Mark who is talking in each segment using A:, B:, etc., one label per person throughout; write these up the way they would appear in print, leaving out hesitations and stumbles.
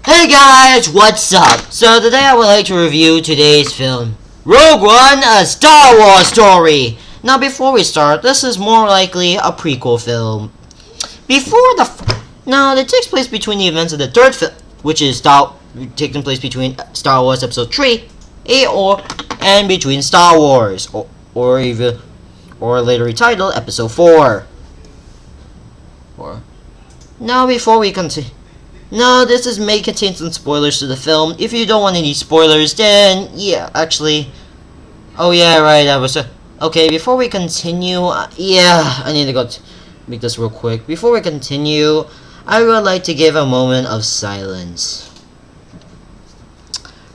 A: Hey guys, what's up? So today I would like to review today's film, Rogue One, a Star Wars story. Now before we start, this is more likely a prequel film. Now it takes place between the events of the third film, which is taking place between Star Wars Episode 3, and between Star Wars, or later retitled Episode 4. Now before we continue. No, this may contain some spoilers to the film. If you don't want any spoilers, then yeah, actually. Oh yeah, right. Okay. Before we continue, I need to go make this real quick. Before we continue, I would like to give a moment of silence.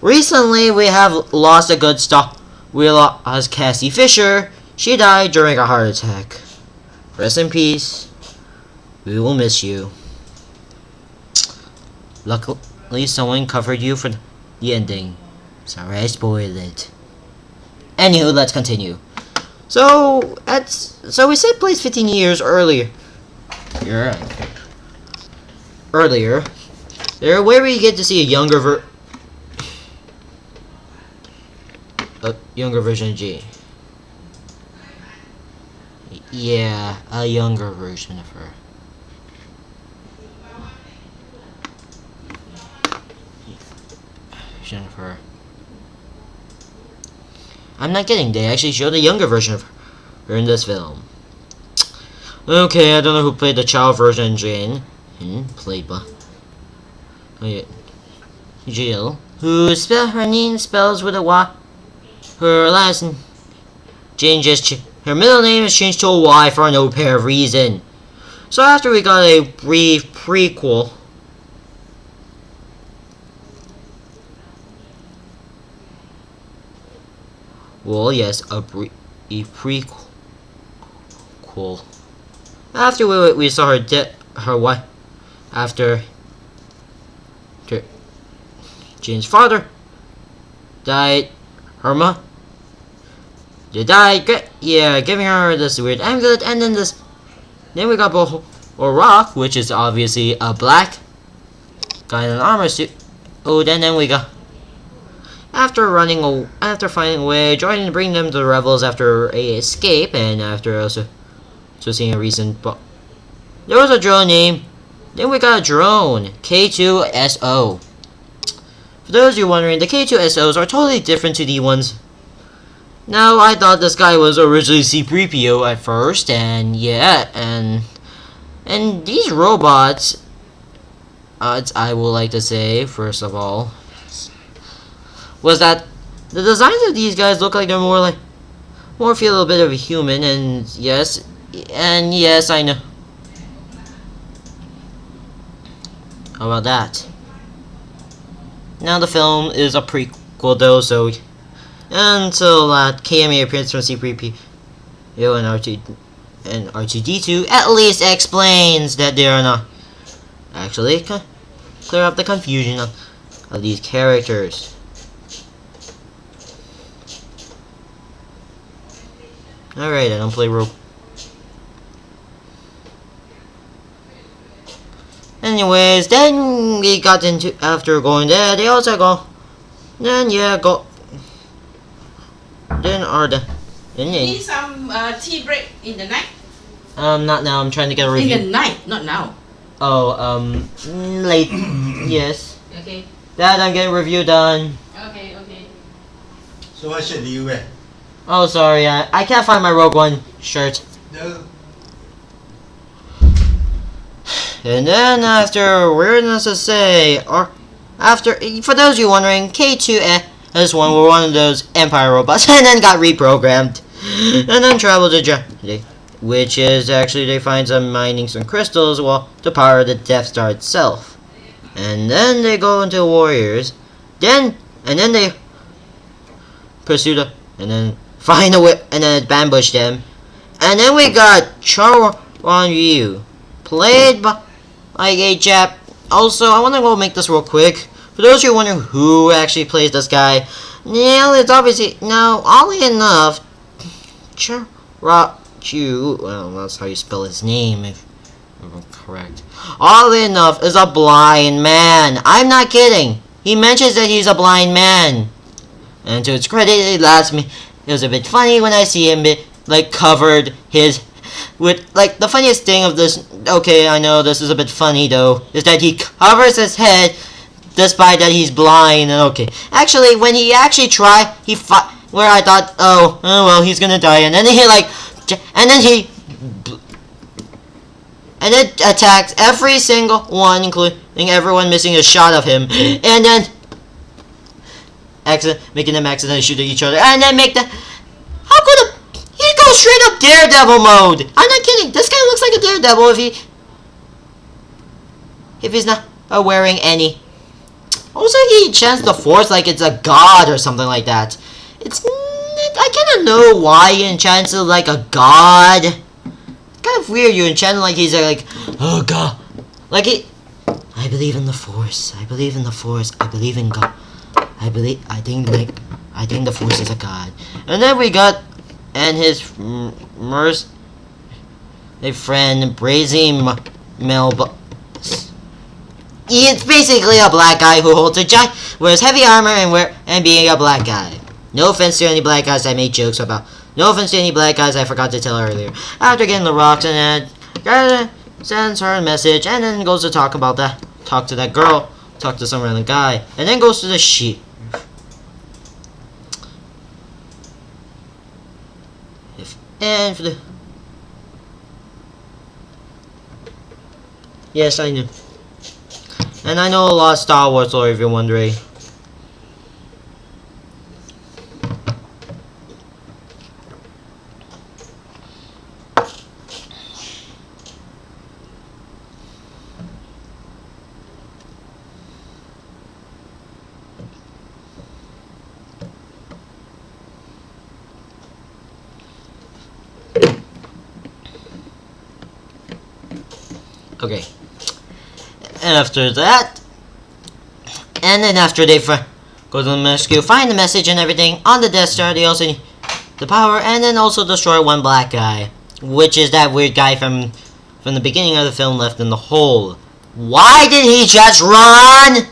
A: Recently, we have lost a good star. We lost Cassie Fisher. She died during a heart attack. Rest in peace. We will miss you. Luckily, someone covered you for the ending. Sorry, I spoiled it. Anywho, let's continue. So we said place 15 years earlier. There, where we get to see a younger version of G. Yeah, a younger version of her. Of her. I'm not kidding, they actually showed a younger version of her in this film. Okay, I don't know who played the child version of Jane. Played by Jill. Who her name spells with a Y. Her last name Jane her middle name is changed to a Y for no apparent reason. So after we got a brief prequel. Well, yes, a prequel. After we saw her wife, after Jane's father died, her mom died. Giving her this weird amulet, and then we got Rock, which is obviously a black guy in an armor suit. Oh, then we got. After finding a way, joining to bring them to the rebels after a escape, and after also seeing a recent there was a drone name. Then we got a drone, K2SO. For those of you wondering, the K2SOs are totally different to the ones. Now, I thought this guy was originally C-3PO at first, and these robots, I would like to say, first of all, was that the designs of these guys look like they're more feel a little bit of a human, and yes, I know. How about that? Now the film is a prequel though, so until that cameo appearance from C-3PO and R2-D2 at least explains that they are not actually clear up the confusion of these characters. Alright, I don't play Rogue. Anyways, then we got into, after going there, they also go, then
B: need some tea break in the night?
A: Not now, I'm trying to get a review.
B: In the night, not now.
A: Oh, late, yes.
B: Okay.
A: Dad, I'm getting a review done.
B: Okay.
C: So what shirt do you wear?
A: Oh, sorry, I can't find my Rogue One shirt.
C: No.
A: And then after weirdness to say, for those of you wondering, K2S1 were one of those Empire robots, and then got reprogrammed, and then traveled to Germany, which is actually they find some mining some crystals to power the Death Star itself, and then they go into Warriors, and then they pursue and then find a way, and then ambush them, and then we got Charon Ryu, played by a chap. Also, I want to go make this real quick. For those of you wondering who actually plays this guy, it's obviously oddly enough, well, that's how you spell his name. Correct. Oddly enough, is a blind man. I'm not kidding. He mentions that he's a blind man. And to its credit, it lets me. It was a bit funny when I see him like covered his with like the funniest thing of this. Okay, I know this is a bit funny though. Is that he covers his head despite that he's blind. And okay, actually, when he actually tried, he fought. Where I thought, oh well, he's gonna die, and then he like, and then attacks every single one, including everyone missing a shot of him, and then making them accidentally shoot at each other, and then make the. How could he goes straight up Daredevil mode? I'm not kidding. This guy looks like a Daredevil if he's not wearing any. Also, he chants the Force like it's a god or something like that. I kind of know why he enchants it like a god. It's kind of weird. You enchant him like he's like, oh god, like it. I believe in the Force. I believe in the Force. I believe in God. I think the Force is a god. And then we got his friend Brazy Melba. It's basically a black guy who holds a giant, wears heavy armor and being a black guy. No offense to any black guys I made jokes about. No offense to any black guys I forgot to tell earlier. After getting the rocks and Garda sends her a message and then goes to talk to that girl, talk to some random guy, and then goes to the sheep. And for the yes, I knew. And I know a lot of Star Wars lore if you're wondering. Okay. And after that, and then after they go to the rescue, find the message and everything on the Death Star, they also need the power, and then also destroy one black guy, which is that weird guy from the beginning of the film left in the hole. Why did he just run?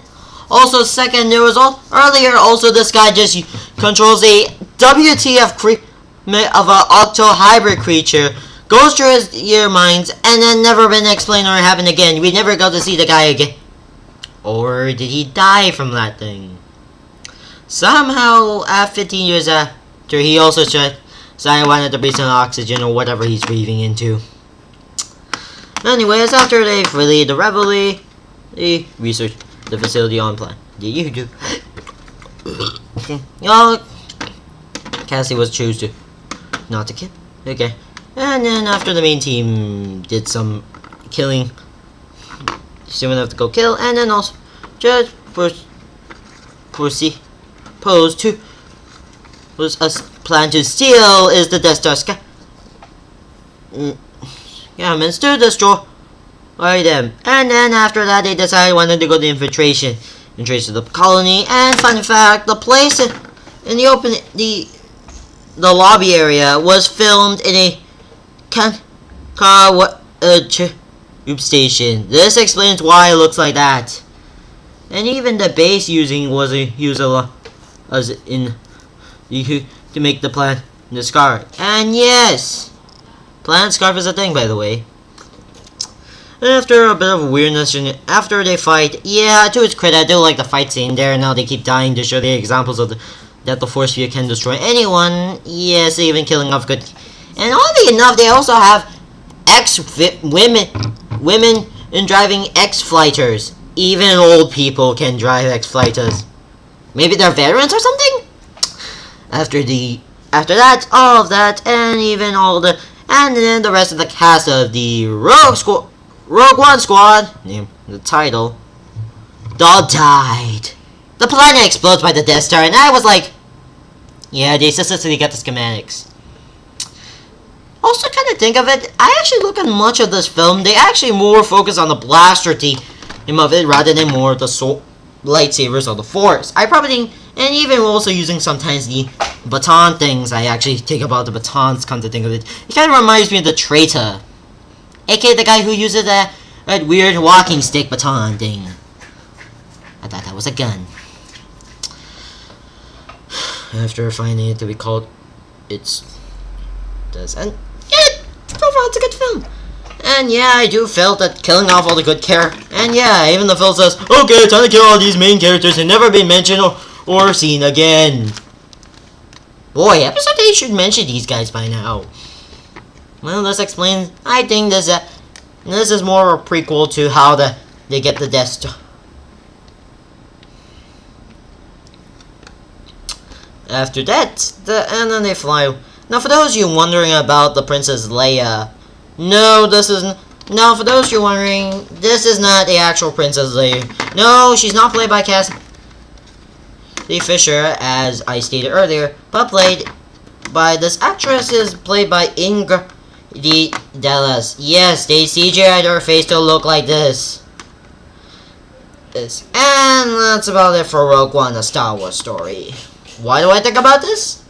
A: Also, second, there was earlier also this guy just controls a WTF of a octo hybrid creature. Goes through his ear minds and then never been explained or happened again. We never got to see the guy again. Or did he die from that thing? Somehow, 15 years after, he also decided he wanted to breathe some oxygen or whatever he's breathing into. Anyways, after they flee the reveille, they research the facility on plan. Did you do? Well, Cassie was choose to not to kill. Okay. And then after the main team did some killing, soon enough to go kill, and then also just posed to was a plan to steal is the Death Star Sky. Means to destroy them. And then after that they decided wanted to go to infiltration to the colony. And fun fact, the place in the open the lobby area was filmed in a tube station. This explains why it looks like that. And even the base used a lot as in to make the plant the scarf. And yes, plant scarf is a thing, by the way. And after a bit of weirdness, after they fight, yeah, to its credit, I do like the fight scene there. Now they keep dying to show the examples of that the Force field can destroy anyone. Yes, even killing off good. And oddly enough, they also have women in driving X-fighters. Even old people can drive X-fighters. Maybe they're veterans or something? After that, all of that, and even and then the rest of the cast of the Rogue One Squad, named the title, all died. The planet explodes by the Death Star, and I was like, yeah, they successfully got the schematics. Also, kind of think of it, I actually look at much of this film, they actually more focus on the blaster theme of it rather than more of the lightsabers of the Force. I probably think, and even also using sometimes the baton things, I actually think about the batons, come to think of it. It kind of reminds me of the traitor. aka the guy who uses that weird walking stick baton thing. I thought that was a gun. After finding it to be called, it's this, and yeah, overall it's a good film. And yeah, I do feel that killing off all the good and yeah, even the film says, okay, time to kill all these main characters and never be mentioned or seen again. Boy, episode 8 should mention these guys by now. Well, this explains. I think this is more a prequel to how they get the Death Star. After that, and then they fly. Now, for those of you wondering about the Princess Leia, no, for those of you wondering, this is not the actual Princess Leia. No, she's not played by Cassie Fisher, as I stated earlier, but played by this actress is played by Ingrid Dallas. Yes, they CGI'd her face to look like this. And that's about it for Rogue One, a Star Wars story. Why do I think about this?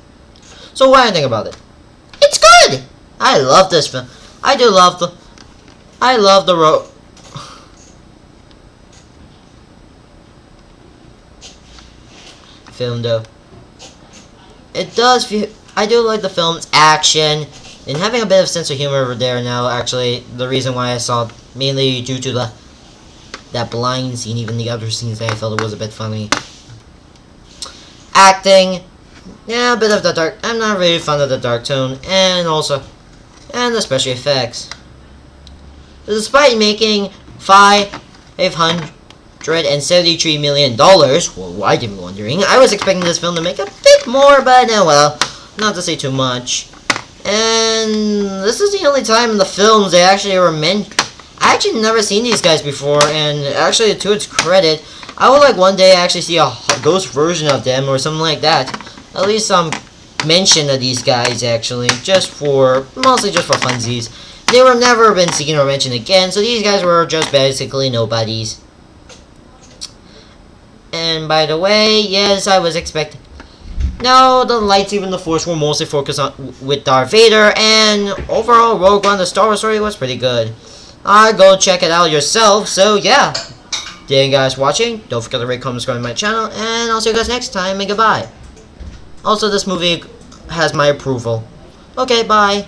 A: So why do I think about it? It's good! I love this film. I love the Rogue film though. It does feel, I do like the film's action and having a bit of sense of humor over there now. Actually, the reason why I saw it, mainly due to that blind scene, even the other scenes I felt it was a bit funny. Acting, yeah, a bit of the dark. I'm not really fond of the dark tone, and the special effects. Despite making $573 million, well, why did you wondering? I was expecting this film to make a bit more, but well, not to say too much. And this is the only time in the films they actually were meant. I actually never seen these guys before, and actually, to its credit, I would like one day actually see a ghost version of them or something like that. At least some mention of these guys actually, mostly just for funsies. They were never been seen or mentioned again, so these guys were just basically nobodies. And by the way, yes, I was expecting. No, the lightsaber and the Force were mostly focused on with Darth Vader, and overall, Rogue One, the Star Wars story was pretty good. Go check it out yourself. So yeah, thank you guys for watching. Don't forget to rate, comment, subscribe to my channel, and I'll see you guys next time. And goodbye. Also, this movie has my approval. Okay, bye.